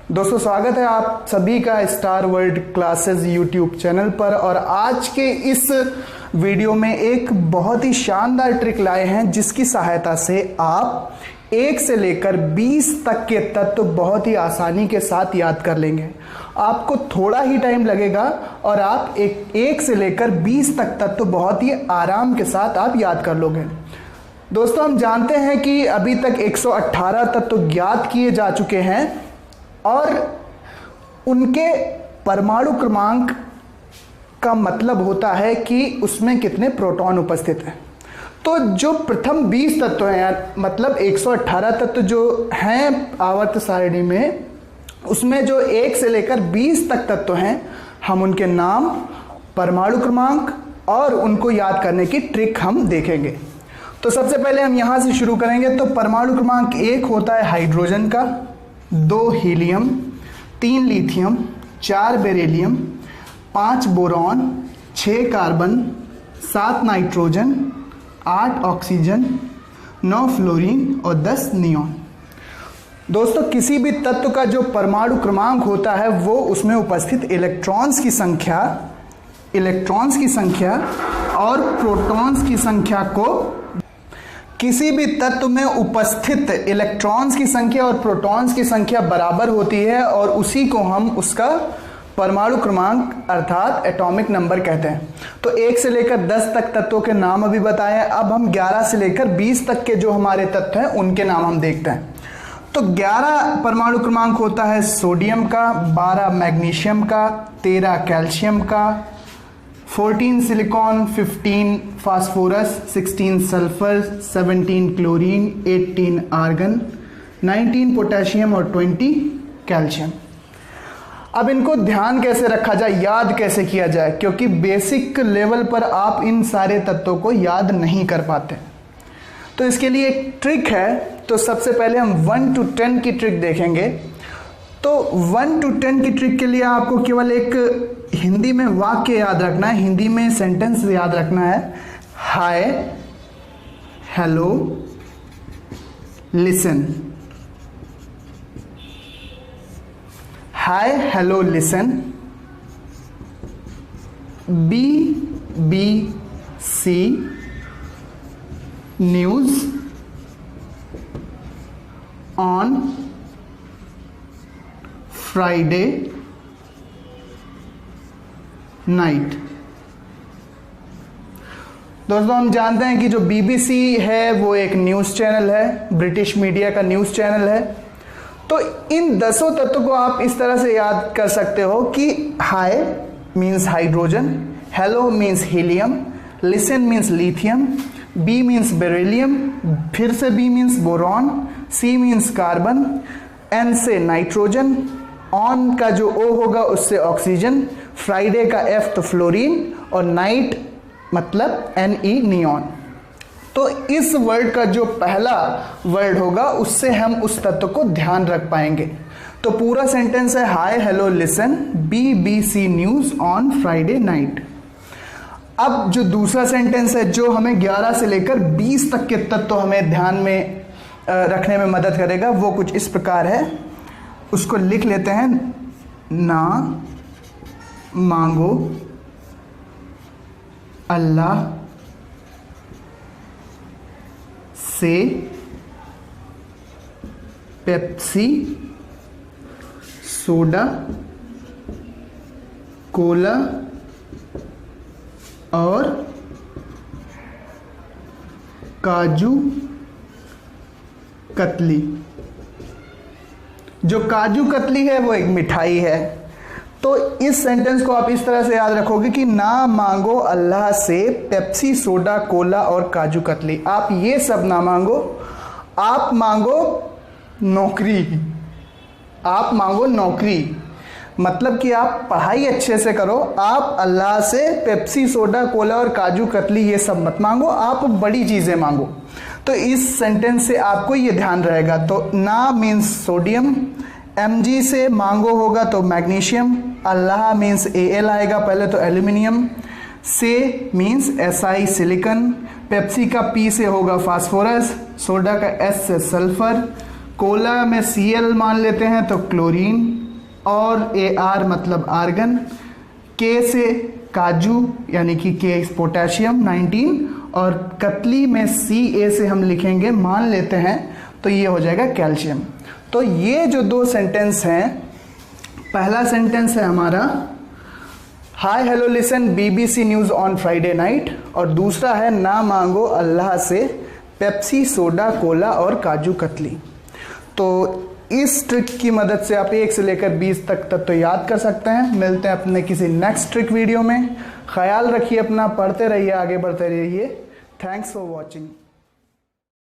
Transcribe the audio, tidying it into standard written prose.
दोस्तों स्वागत है आप सभी का star world classes YouTube channel पर। और आज के इस वीडियो में एक बहुत ही शानदार ट्रिक लाए हैं जिसकी सहायता से आप 1 से लेकर 20 तक के तत्व बहुत ही आसानी के साथ याद कर लेंगे। आपको थोड़ा ही टाइम लगेगा और आप 1 से लेकर 20 तक तत्व बहुत ही आराम के साथ आप याद कर लोगे। दोस्तों हम जानते हैं कि अभी तक 118 तत्व ज्ञात किए जा चुके हैं और उनके परमाणु क्रमांक का मतलब होता है कि उसमें कितने प्रोटॉन उपस्थित हैं। तो जो प्रथम 20 तत्व हैं, मतलब 118 तत्व जो हैं आवर्त सारणी में, उसमें जो 1 से लेकर 20 तक तत्व हैं, हम उनके नाम, परमाणु क्रमांक और उनको याद करने की ट्रिक हम देखेंगे। तो सबसे पहले हम यहां से शुरू करेंगे। तो परमाणु क्रमांक 1 होता है हाइड्रोजन का, 2 helium, 3 lithium, 4 beryllium, 5 boron, 6 carbon, 7 nitrogen, 8 oxygen, 9 fluorine और 10 नियॉन। दोस्तों किसी भी तत्व का जो परमाणु क्रमांक होता है वो उसमें उपस्थित इलेक्ट्रॉन्स की संख्या और प्रोटॉन्स की संख्या को, किसी भी तत्व में उपस्थित इलेक्ट्रॉन्स की संख्या और प्रोटॉन्स की संख्या बराबर होती है और उसी को हम उसका परमाणु क्रमांक अर्थात एटॉमिक नंबर कहते हैं। तो 1 से लेकर 10 तक तत्वों के नाम अभी बताए। अब हम 11 से लेकर 20 तक के जो हमारे तत्व हैं उनके नाम हम देखते हैं। तो 11 परमाणु क्रमांक होता है सोडियम का, 12 मैग्नीशियम का, 13 कैल्शियम का, 14 silicon, 15 phosphorus, 16 sulphur, 17 chlorine, 18 argon, 19 potassium और 20 कैल्शियम। अब इनको ध्यान कैसे रखा जाए, याद कैसे किया जाए, क्योंकि बेसिक लेवल पर आप इन सारे तत्वों को याद नहीं कर पाते। तो इसके लिए एक ट्रिक है। तो सबसे पहले हम 1 to 10 की ट्रिक देखेंगे। तो 1 to 10 की ट्रिक के लिए आपको केवल एक हिंदी में वाक्य याद रखना है, हिंदी में सेंटेंस याद रखना है। Hi, hello, listen. Hi, hello, listen. BBC news on Friday night. दोस्तों हम जानते हैं कि जो BBC है वो एक न्यूज़ चैनल है, ब्रिटिश मीडिया का न्यूज़ चैनल है। तो इन 10 तत्वों को आप इस तरह से याद कर सकते हो कि high means hydrogen, hello means helium, listen means lithium, B means beryllium, फिर से B means boron, C means carbon, N से नाइट्रोजन, ऑन का जो O होगा उससे ऑक्सीजन, फ्राइडे का F तो फ्लोरीन और नाइट मतलब Ne नियॉन। तो इस वर्ड का जो पहला वर्ड होगा उससे हम उस तत्व को ध्यान रख पाएंगे। तो पूरा सेंटेंस है hi, hello, listen, BBC news on Friday night. अब जो दूसरा सेंटेंस है जो हमें 11 से लेकर 20 तक के तत्व हमें ध्यान में रखने में मदद करेगा वो कुछ इस प्रकार है। उसको लिख लेते हैं। ना मांगो अल्लाह से पेप्सी, सोडा, कोला और काजू कतली। जो काजू कतली है वो एक मिठाई है। तो इस सेंटेंस को आप इस तरह से याद रखोगे कि ना मांगो अल्लाह से पेप्सी, सोडा, कोला और काजू कतली। आप ये सब ना मांगो, आप मांगो नौकरी। आप मांगो नौकरी मतलब कि आप पढ़ाई अच्छे से करो। आप अल्लाह से पेप्सी, सोडा, कोला और काजू कतली ये सब मत मांगो, आप बड़ी चीज़ें मांगो। तो इस सेंटेंस से आपको ये ध्यान रहेगा। तो ना मीन्स सोडियम, Mg से मांगो होगा तो मैग्नीशियम, अल्लाह मीन्स Al आएगा पहले तो एल्यूमिनियम, से मीन्स Si सिलिकॉन, पेप्सी का P से होगा फास्फोरस, सोडा का S से सल्फर, कोला में Cl मान लेते हैं तो क्लोरीन, और AR मतलब आर्गन, K से काजू यानी कि K पोटेशियम 19, और कतली में CA से हम लिखेंगे, मान लेते हैं, तो ये हो जाएगा कैल्शियम। तो ये जो दो सेंटेंस हैं, पहला सेंटेंस है हमारा हाय hello listen BBC news on Friday night, और दूसरा है ना मांगो अल्लाह से पेप्सी सोडा कोला और काजू कतली। तो इस ट्रिक की मदद से आप 1 से लेकर 20 तक तो याद कर सकते हैं। मिलते हैं अपने किसी नेक्स्ट ट्रिक वीडियो में। ख्याल रखिए अपना, पढ़ते रहिए, आगे बढ़ते रहिए। Thanks for watching.